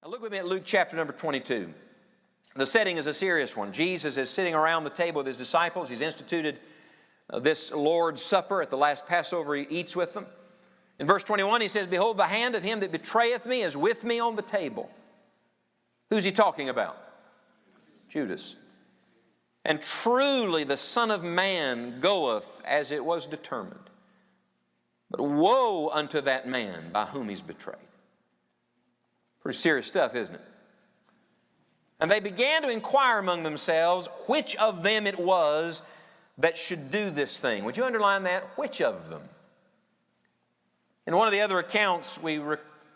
Now look with me at Luke chapter number 22. The setting is a serious one. Jesus is sitting around the table with his disciples. He's instituted this Lord's Supper at the last Passover. He eats with them. In verse 21 he says, "Behold, the hand of him that betrayeth me is with me on the table." Who's he talking about? Judas. "And truly the Son of Man goeth as it was determined. But woe unto that man by whom he's betrayed." Pretty serious stuff, isn't it? "And they began to inquire among themselves which of them it was that should do this thing." Would you underline that? Which of them? In one of the other accounts, we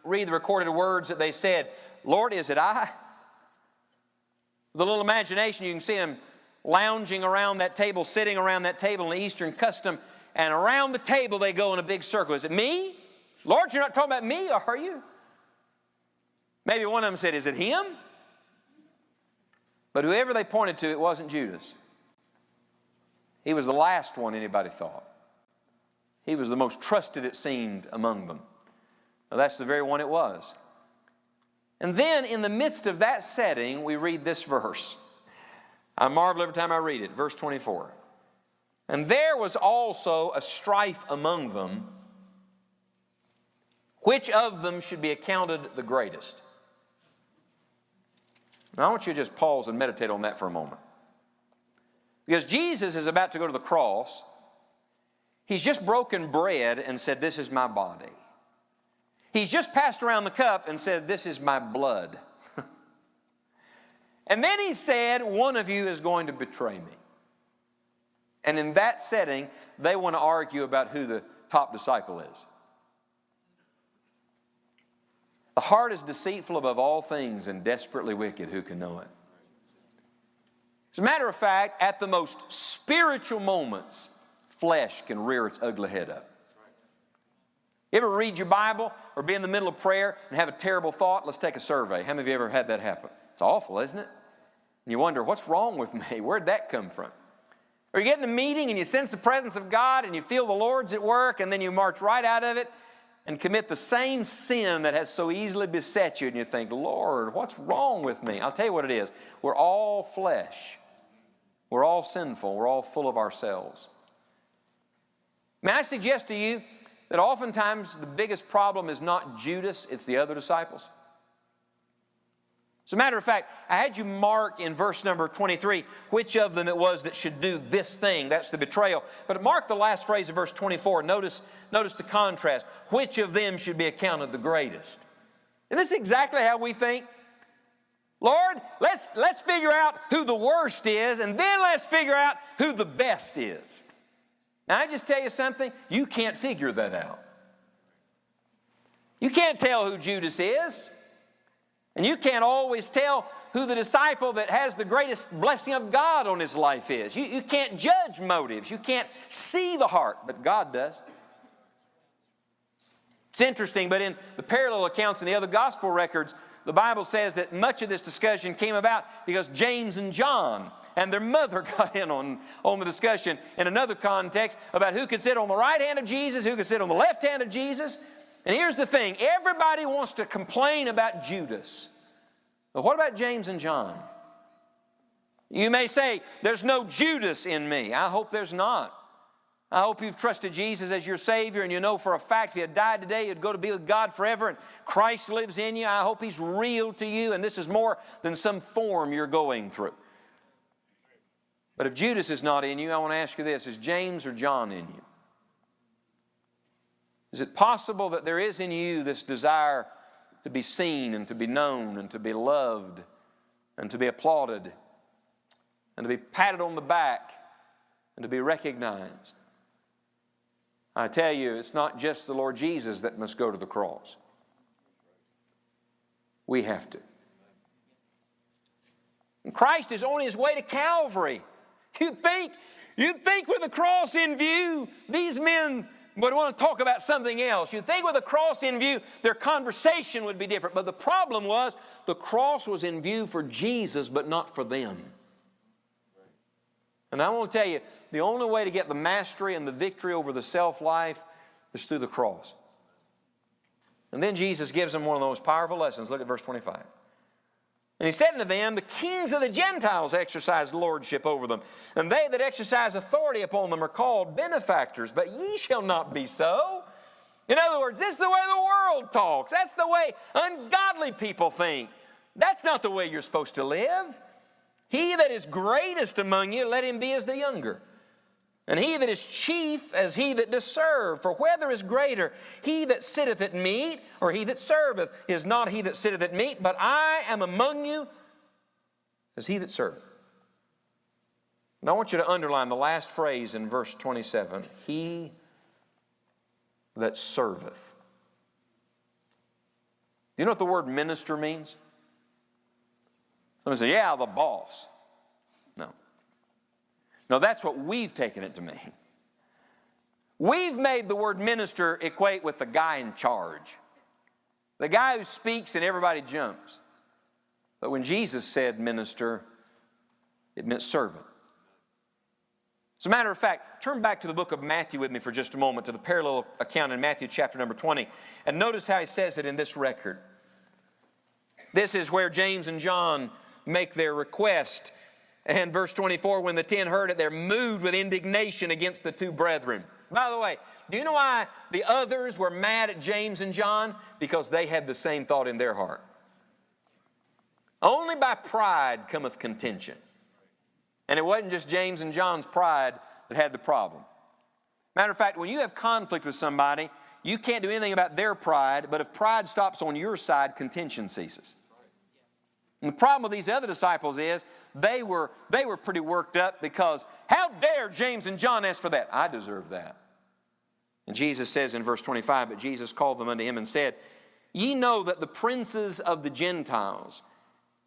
read the recorded words that they said, "Lord, is it I?" With a little imagination, you can see them lounging around that table, sitting around that table in the Eastern custom, and around the table they go in a big circle. "Is it me? Lord, you're not talking about me, are you?" Maybe one of them said, "Is it him?" But whoever they pointed to, it wasn't Judas. He was the last one anybody thought. He was the most trusted, it seemed, among them. Now, that's the very one it was. And then in the midst of that setting, we read this verse. I marvel every time I read it. Verse 24. "And there was also a strife among them, which of them should be accounted the greatest." Now, I want you to just pause and meditate on that for a moment. Because Jesus is about to go to the cross. He's just broken bread and said, "This is my body." He's just passed around the cup and said, "This is my blood." And then he said, "One of you is going to betray me." And in that setting, they want to argue about who the top disciple is. The heart is deceitful above all things and desperately wicked. Who can know it? As a matter of fact, at the most spiritual moments, flesh can rear its ugly head up. You ever read your Bible or be in the middle of prayer and have a terrible thought? Let's take a survey. How many of you ever had that happen? It's awful, isn't it? And you wonder, what's wrong with me? Where'd that come from? Or you get in a meeting and you sense the presence of God and you feel the Lord's at work, and then you march right out of it and commit the same sin that has so easily beset you, and you think, "Lord, what's wrong with me?" I'll tell you what it is. We're all flesh. We're all sinful. We're all full of ourselves. May I suggest to you that oftentimes the biggest problem is not Judas, it's the other disciples. As a matter of fact, I had you mark in verse number 23 which of them it was that should do this thing. That's the betrayal. But mark the last phrase of verse 24. Notice the contrast. Which of them should be accounted the greatest? And this is exactly how we think. Lord, let's figure out who the worst is, and then let's figure out who the best is. Now, I just tell you something, you can't figure that out. You can't tell who Judas is. And you can't always tell who the disciple that has the greatest blessing of God on his life is. You can't judge motives. You can't see the heart, but God does. It's interesting, but in the parallel accounts in the other gospel records, the Bible says that much of this discussion came about because James and John and their mother got in on the discussion in another context about who could sit on the right hand of Jesus, who could sit on the left hand of Jesus. And here's the thing, everybody wants to complain about Judas. But what about James and John? You may say, "There's no Judas in me." I hope there's not. I hope you've trusted Jesus as your Savior, and you know for a fact if you had died today, you'd go to be with God forever, and Christ lives in you. I hope He's real to you, and this is more than some form you're going through. But if Judas is not in you, I want to ask you this, is James or John in you? Is it possible that there is in you this desire to be seen and to be known and to be loved and to be applauded and to be patted on the back and to be recognized? I tell you, it's not just the Lord Jesus that must go to the cross. We have to. And Christ is on His way to Calvary. You'd think with the cross in view, these men would want to talk about something else. You'd think with the cross in view, their conversation would be different. But the problem was, the cross was in view for Jesus, but not for them. And I want to tell you, the only way to get the mastery and the victory over the self-life is through the cross. And then Jesus gives them one of those powerful lessons. Look at verse 25. And he said unto them, the kings of the Gentiles exercise lordship over them, and they that exercise authority upon them are called benefactors, but ye shall not be so. In other words, this is the way the world talks. That's the way ungodly people think. That's not the way you're supposed to live. He that is greatest among you, let him be as the younger. And he that is chief as he that does serve. For whether is greater, he that sitteth at meat, or he that serveth, is not he that sitteth at meat, but I am among you as he that serveth. And I want you to underline the last phrase in verse 27. He that serveth. Do you know what the word minister means? Somebody say, yeah, the boss. No, that's what we've taken it to mean. We've made the word minister equate with the guy in charge. The guy who speaks and everybody jumps. But when Jesus said minister, it meant servant. As a matter of fact, turn back to the book of Matthew with me for just a moment, to the parallel account in Matthew chapter number 20. And notice how he says it in this record. This is where James and John make their request. And verse 24, when the 10 heard it, they're moved with indignation against the two brethren. By the way, do you know why the others were mad at James and John? Because they had the same thought in their heart. Only by pride cometh contention. And it wasn't just James and John's pride that had the problem. Matter of fact, when you have conflict with somebody, you can't do anything about their pride, but if pride stops on your side, contention ceases. And the problem with these other disciples is they were pretty worked up because how dare James and John ask for that? I deserve that. And Jesus says in verse 25, but Jesus called them unto him and said, ye know that the princes of the Gentiles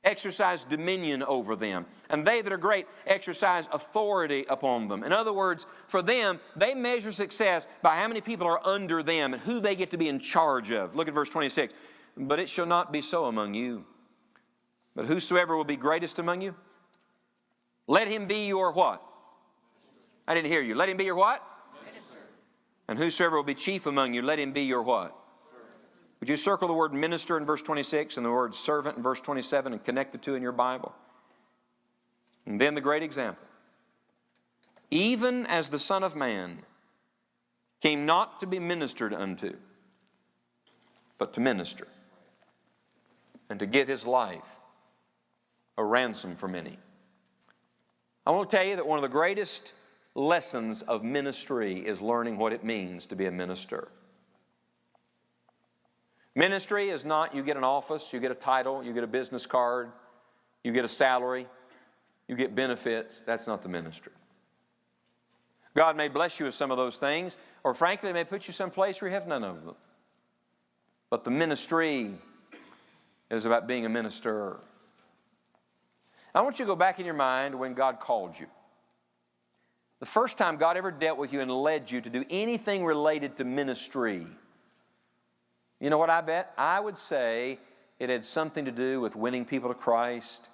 exercise dominion over them, and they that are great exercise authority upon them. In other words, for them, they measure success by how many people are under them and who they get to be in charge of. Look at verse 26. But it shall not be so among you. But whosoever will be greatest among you, let him be your what? I didn't hear you. Let him be your what? Minister. And whosoever will be chief among you, let him be your what? Servant. Would you circle the word minister in verse 26 and the word servant in verse 27 and connect the two in your Bible? And then the great example. Even as the Son of Man came not to be ministered unto, but to minister, and to give his life a ransom for many. I want to tell you that one of the greatest lessons of ministry is learning what it means to be a minister. Ministry is not you get an office, you get a title, you get a business card, you get a salary, you get benefits. That's not the ministry. God may bless you with some of those things, or frankly, He may put you someplace where you have none of them. But the ministry is about being a minister. I want you to go back in your mind when God called you. The first time God ever dealt with you and led you to do anything related to ministry. You know what I bet? I would say it had something to do with winning people to Christ,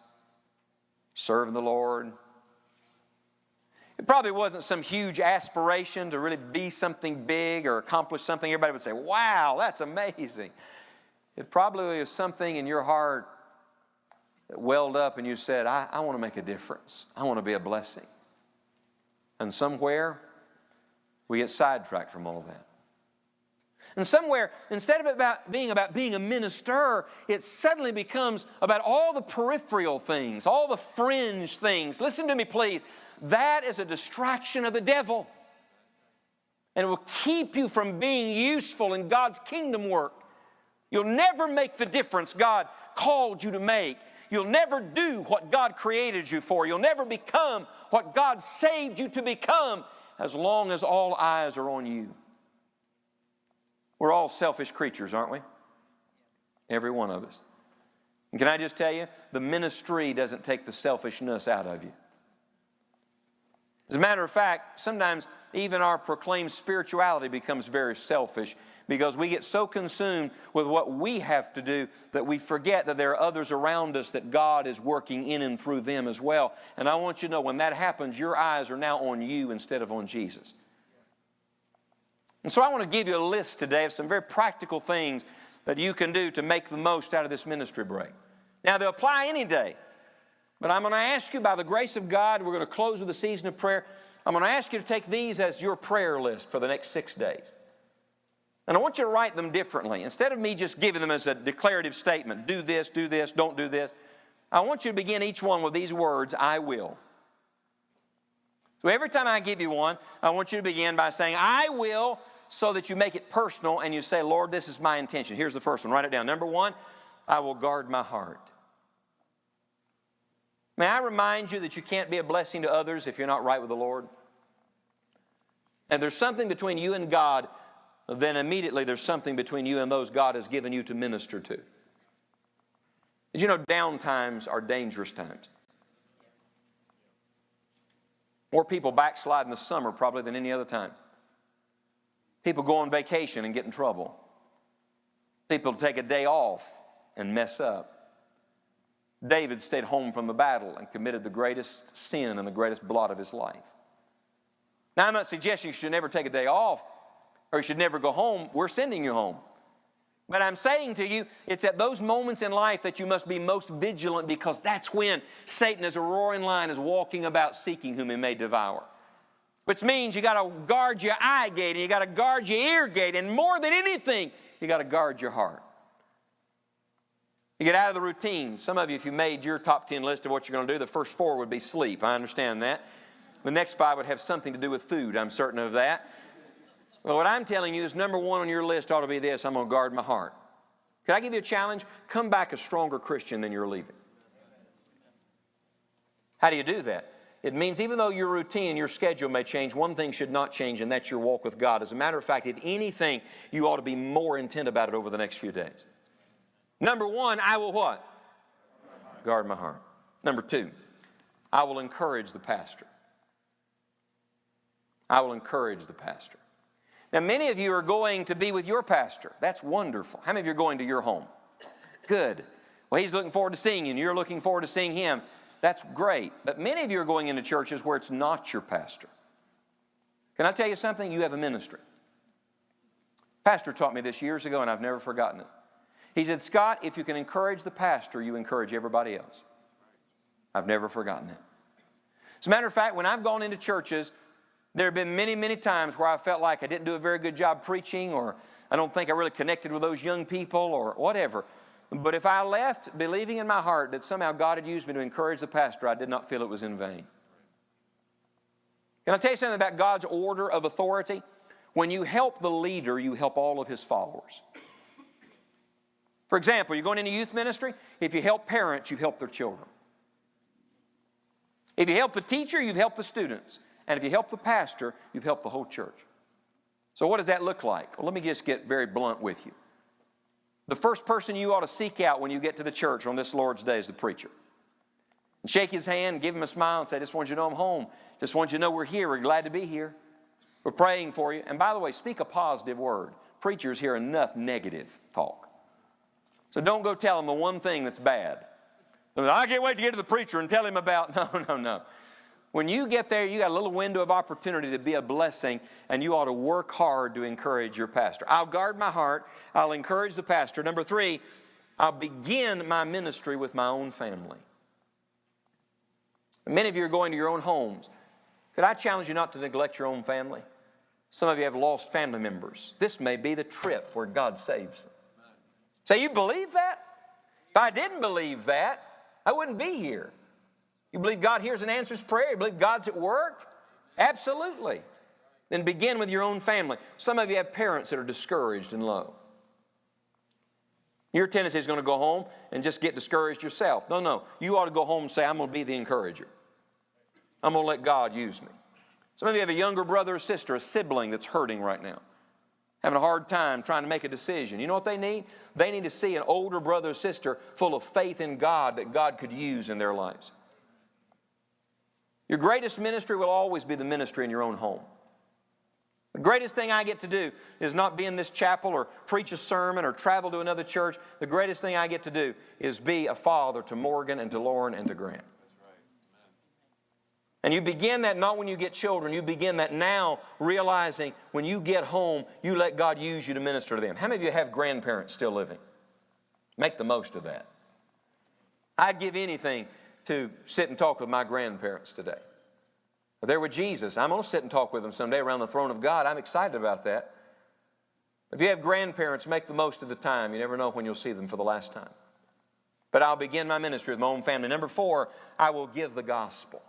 serving the Lord. It probably wasn't some huge aspiration to really be something big or accomplish something. Everybody would say, wow, that's amazing. It probably was something in your heart that welled up and you said, I want to make a difference. I want to be a blessing. And somewhere, we get sidetracked from all that. And somewhere, instead of it being a minister, it suddenly becomes about all the peripheral things, all the fringe things. Listen to me, please. That is a distraction of the devil. And it will keep you from being useful in God's kingdom work. You'll never make the difference God called you to make. You'll never do what God created you for. You'll never become what God saved you to become as long as all eyes are on you. We're all selfish creatures, aren't we? Every one of us. And can I just tell you, the ministry doesn't take the selfishness out of you. As a matter of fact, sometimes even our proclaimed spirituality becomes very selfish because we get so consumed with what we have to do that we forget that there are others around us that God is working in and through them as well. And I want you to know when that happens, your eyes are now on you instead of on Jesus. And so I want to give you a list today of some very practical things that you can do to make the most out of this ministry break. Now, they'll apply any day. But I'm going to ask you, by the grace of God, we're going to close with a season of prayer. I'm going to ask you to take these as your prayer list for the next 6 days. And I want you to write them differently. Instead of me just giving them as a declarative statement, do this, don't do this, I want you to begin each one with these words, I will. So every time I give you one, I want you to begin by saying, I will, so that you make it personal and you say, Lord, this is my intention. Here's the first one. Write it down. Number one, I will guard my heart. May I remind you that you can't be a blessing to others if you're not right with the Lord? And there's something between you and God, then immediately there's something between you and those God has given you to minister to. Did you know down times are dangerous times? More people backslide in the summer probably than any other time. People go on vacation and get in trouble. People take a day off and mess up. David stayed home from the battle and committed the greatest sin and the greatest blot of his life. Now, I'm not suggesting you should never take a day off or you should never go home. We're sending you home. But I'm saying to you, it's at those moments in life that you must be most vigilant, because that's when Satan, as a roaring lion, is walking about seeking whom he may devour. Which means you got to guard your eye gate and you got to guard your ear gate, and more than anything, you got to guard your heart. You get out of the routine. Some of you, if you made your top 10 list of what you're going to do, the first 4 would be sleep. I understand that. The next 5 would have something to do with food. I'm certain of that. Well, what I'm telling you is number 1 on your list ought to be this: I'm going to guard my heart. Can I give you a challenge? Come back a stronger Christian than you're leaving. How do you do that? It means even though your routine and your schedule may change, one thing should not change, and that's your walk with God. As a matter of fact, if anything, you ought to be more intent about it over the next few days. Number 1, I will what? Guard my heart. Number 2, I will encourage the pastor. I will encourage the pastor. Now, many of you are going to be with your pastor. That's wonderful. How many of you are going to your home? Good. Well, he's looking forward to seeing you, and you're looking forward to seeing him. That's great. But many of you are going into churches where it's not your pastor. Can I tell you something? You have a ministry. Pastor taught me this years ago, and I've never forgotten it. He said, Scott, if you can encourage the pastor, you encourage everybody else. I've never forgotten that. As a matter of fact, when I've gone into churches, there have been many, many times where I felt like I didn't do a very good job preaching, or I don't think I really connected with those young people, or whatever. But if I left believing in my heart that somehow God had used me to encourage the pastor, I did not feel it was in vain. Can I tell you something about God's order of authority? When you help the leader, you help all of his followers. For example, you're going into youth ministry. If you help parents, you help their children. If you help the teacher, you've helped the students. And if you help the pastor, you've helped the whole church. So what does that look like? Well, let me just get very blunt with you. The first person you ought to seek out when you get to the church on this Lord's Day is the preacher. And shake his hand, give him a smile, and say, I just want you to know I'm home. Just want you to know we're here. We're glad to be here. We're praying for you. And by the way, speak a positive word. Preachers hear enough negative talk. So don't go tell them the one thing that's bad. I can't wait to get to the preacher and tell him about, no. When you get there, you got a little window of opportunity to be a blessing, and you ought to work hard to encourage your pastor. I'll guard my heart. I'll encourage the pastor. Number 3, I'll begin my ministry with my own family. Many of you are going to your own homes. Could I challenge you not to neglect your own family? Some of you have lost family members. This may be the trip where God saves them. Say, you believe that? If I didn't believe that, I wouldn't be here. You believe God hears and answers prayer? You believe God's at work? Absolutely. Then begin with your own family. Some of you have parents that are discouraged and low. Your tendency is going to go home and just get discouraged yourself. No. You ought to go home and say, I'm going to be the encourager. I'm going to let God use me. Some of you have a younger brother or sister, a sibling that's hurting right now, having a hard time trying to make a decision. You know what they need? They need to see an older brother or sister full of faith in God that God could use in their lives. Your greatest ministry will always be the ministry in your own home. The greatest thing I get to do is not be in this chapel or preach a sermon or travel to another church. The greatest thing I get to do is be a father to Morgan and to Lauren and to Grant. And you begin that not when you get children. You begin that now, realizing when you get home, you let God use you to minister to them. How many of you have grandparents still living? Make the most of that. I'd give anything to sit and talk with my grandparents today. They're with Jesus. I'm going to sit and talk with them someday around the throne of God. I'm excited about that. If you have grandparents, make the most of the time. You never know when you'll see them for the last time. But I'll begin my ministry with my own family. Number 4, I will give the gospel.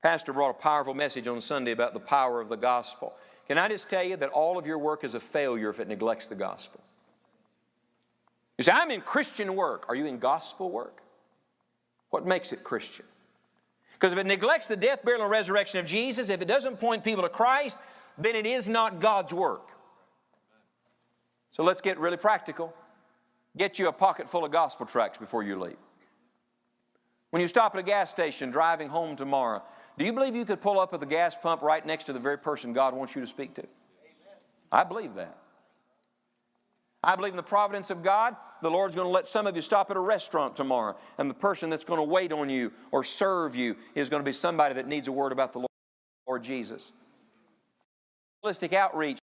Pastor brought a powerful message on Sunday about the power of the gospel. Can I just tell you that all of your work is a failure if it neglects the gospel? You say, I'm in Christian work. Are you in gospel work? What makes it Christian? Because if it neglects the death, burial, and resurrection of Jesus, if it doesn't point people to Christ, then it is not God's work. So let's get really practical. Get you a pocket full of gospel tracts before you leave. When you stop at a gas station driving home tomorrow, do you believe you could pull up at the gas pump right next to the very person God wants you to speak to? I believe that. I believe in the providence of God. The Lord's going to let some of you stop at a restaurant tomorrow, and the person that's going to wait on you or serve you is going to be somebody that needs a word about the Lord Jesus. Holistic outreach.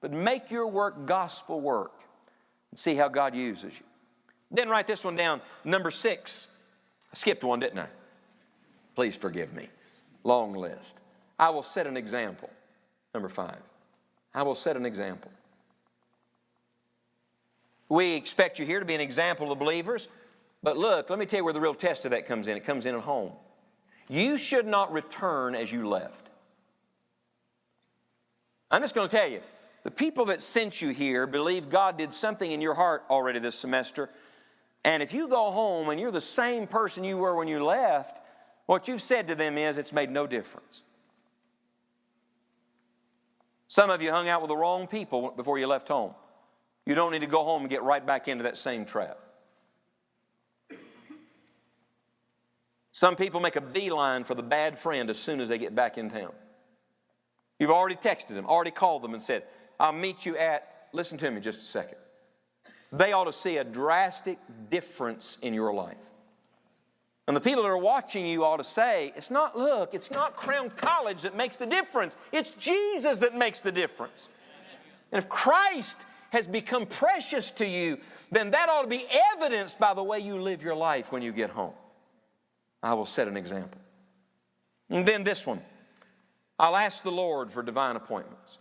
But make your work gospel work and see how God uses you. Then write this one down, number 6. I skipped one, didn't I? Please forgive me. Long list. I will set an example. Number 5. I will set an example. We expect you here to be an example of the believers. But look, let me tell you where the real test of that comes in. It comes in at home. You should not return as you left. I'm just going to tell you, the people that sent you here believe God did something in your heart already this semester. And if you go home and you're the same person you were when you left, what you've said to them is it's made no difference. Some of you hung out with the wrong people before you left home. You don't need to go home and get right back into that same trap. Some people make a beeline for the bad friend as soon as they get back in town. You've already texted them, already called them and said, I'll meet you at, listen to me just a second. They ought to see a drastic difference in your life. And the people that are watching you ought to say, it's not Crown College that makes the difference. It's Jesus that makes the difference. And if Christ has become precious to you, then that ought to be evidenced by the way you live your life when you get home. I will set an example. And then this one. I'll ask the Lord for divine appointments.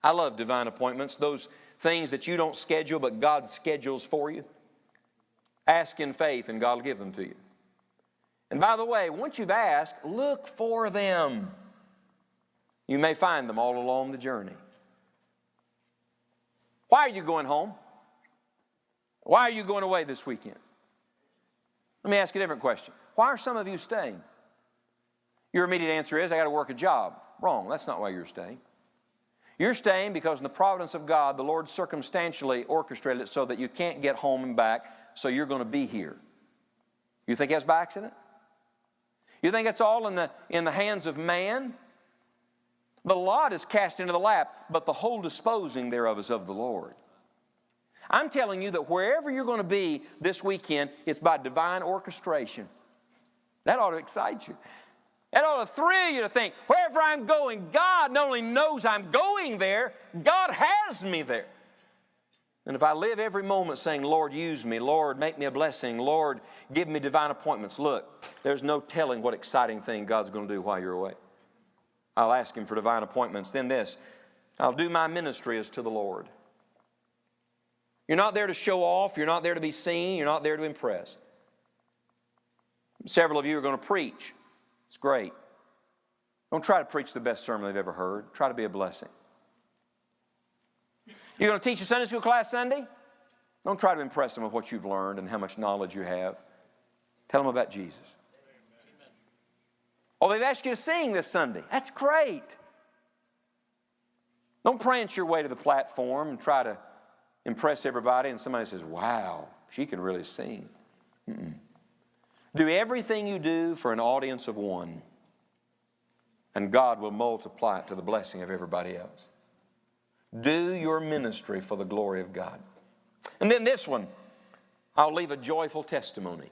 I love divine appointments, those things that you don't schedule but God schedules for you. Ask in faith and God will give them to you. And by the way, once you've asked, look for them. You may find them all along the journey. Why are you going home? Why are you going away this weekend? Let me ask you a different question. Why are some of you staying? Your immediate answer is, I got to work a job. Wrong. That's not why you're staying. You're staying because in the providence of God, the Lord circumstantially orchestrated it so that you can't get home and back, so you're going to be here. You think that's by accident? You think it's all in the hands of man? The lot is cast into the lap, but the whole disposing thereof is of the Lord. I'm telling you that wherever you're going to be this weekend, it's by divine orchestration. That ought to excite you. That ought to thrill you to think, wherever I'm going, God not only knows I'm going there, God has me there. And if I live every moment saying, Lord, use me, Lord, make me a blessing, Lord, give me divine appointments, look, there's no telling what exciting thing God's going to do while you're away. I'll ask Him for divine appointments. Then this, I'll do my ministry as to the Lord. You're not there to show off. You're not there to be seen. You're not there to impress. Several of you are going to preach. It's great. Don't try to preach the best sermon they've ever heard. Try to be a blessing. You're going to teach a Sunday school class Sunday? Don't try to impress them with what you've learned and how much knowledge you have. Tell them about Jesus. Oh, they've asked you to sing this Sunday. That's great. Don't prance your way to the platform and try to impress everybody and somebody says, wow, she can really sing. Mm-mm. Do everything you do for an audience of one, and God will multiply it to the blessing of everybody else. Do your ministry for the glory of God. And then this one, I'll leave a joyful testimony.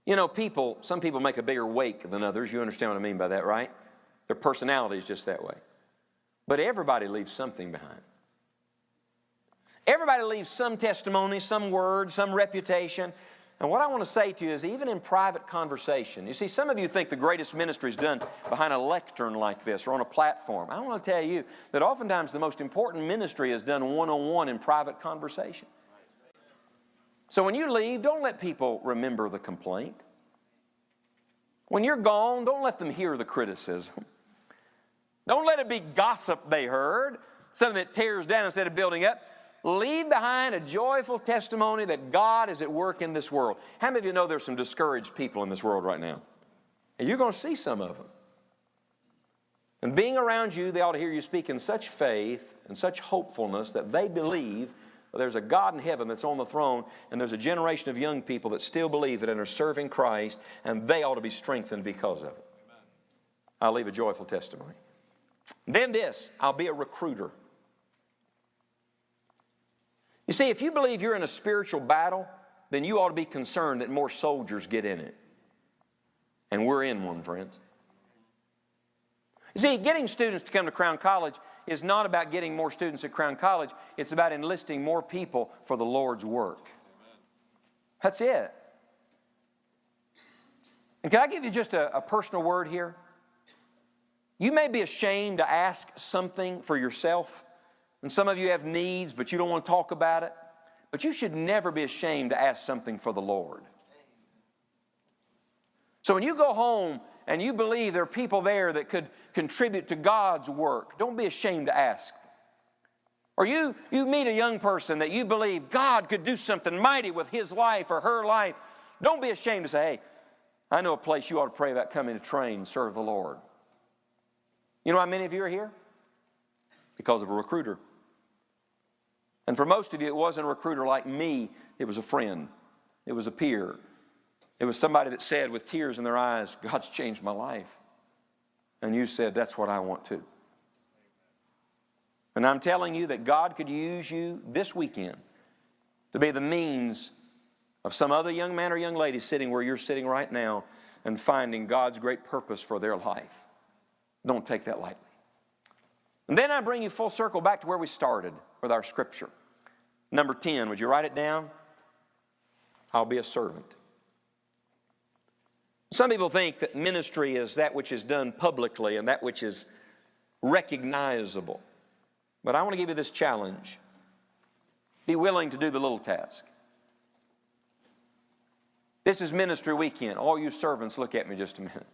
You know, some people make a bigger wake than others. You understand what I mean by that, right? Their personality is just that way. But everybody leaves something behind. Everybody leaves some testimony, some word, some reputation. And what I want to say to you is, even in private conversation, you see, some of you think the greatest ministry is done behind a lectern like this or on a platform. I want to tell you that oftentimes the most important ministry is done one-on-one in private conversation. So when you leave, don't let people remember the complaint. When you're gone, don't let them hear the criticism. Don't let it be gossip they heard, something that tears down instead of building up. Leave behind a joyful testimony that God is at work in this world. How many of you know there's some discouraged people in this world right now? And you're going to see some of them. And being around you, they ought to hear you speak in such faith and such hopefulness that they believe there's a God in heaven that's on the throne, and there's a generation of young people that still believe that and are serving Christ, and they ought to be strengthened because of it. Amen. I'll leave a joyful testimony. Then this, I'll be a recruiter. You see, if you believe you're in a spiritual battle, then you ought to be concerned that more soldiers get in it. And we're in one, friends. You see, getting students to come to Crown College is not about getting more students at Crown College. It's about enlisting more people for the Lord's work. That's it. And can I give you just a personal word here? You may be ashamed to ask something for yourself. And some of you have needs, but you don't want to talk about it. But you should never be ashamed to ask something for the Lord. So when you go home and you believe there are people there that could contribute to God's work, don't be ashamed to ask. Or you meet a young person that you believe God could do something mighty with his life or her life. Don't be ashamed to say, hey, I know a place you ought to pray about coming to train and serve the Lord. You know how many of you are here? Because of a recruiter. And for most of you, it wasn't a recruiter like me. It was a friend. It was a peer. It was somebody that said with tears in their eyes, God's changed my life. And you said, that's what I want too. And I'm telling you that God could use you this weekend to be the means of some other young man or young lady sitting where you're sitting right now and finding God's great purpose for their life. Don't take that lightly. And then I bring you full circle back to where we started with our scripture. Number 10, would you write it down? I'll be a servant. Some people think that ministry is that which is done publicly and that which is recognizable. But I want to give you this challenge. Be willing to do the little task. This is ministry weekend. All you servants, look at me just a minute.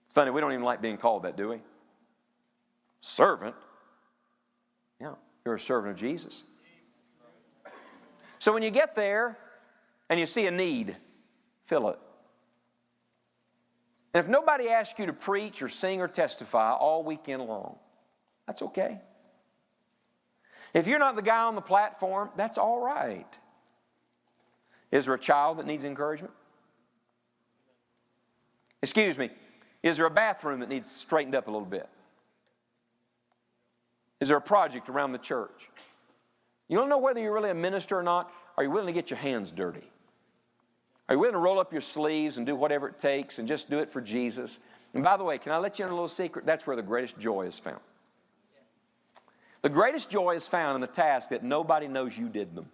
It's funny, we don't even like being called that, do we? Servant? Yeah, you're a servant of Jesus. So when you get there and you see a need, fill it. And if nobody asks you to preach or sing or testify all weekend long, that's okay. If you're not the guy on the platform, that's all right. Is there a child that needs encouragement? Excuse me, is there a bathroom that needs straightened up a little bit? Is there a project around the church? You don't know whether you're really a minister or not. Are you willing to get your hands dirty? Are you willing to roll up your sleeves and do whatever it takes and just do it for Jesus? And by the way, can I let you in a little secret? That's where the greatest joy is found. The greatest joy is found in the task that nobody knows you did them.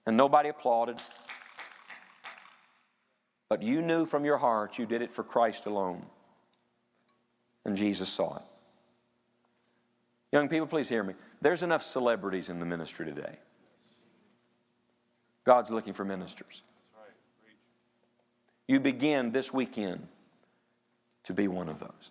And nobody applauded. But you knew from your heart you did it for Christ alone. And Jesus saw it. Young people, please hear me. There's enough celebrities in the ministry today. God's looking for ministers. You begin this weekend to be one of those.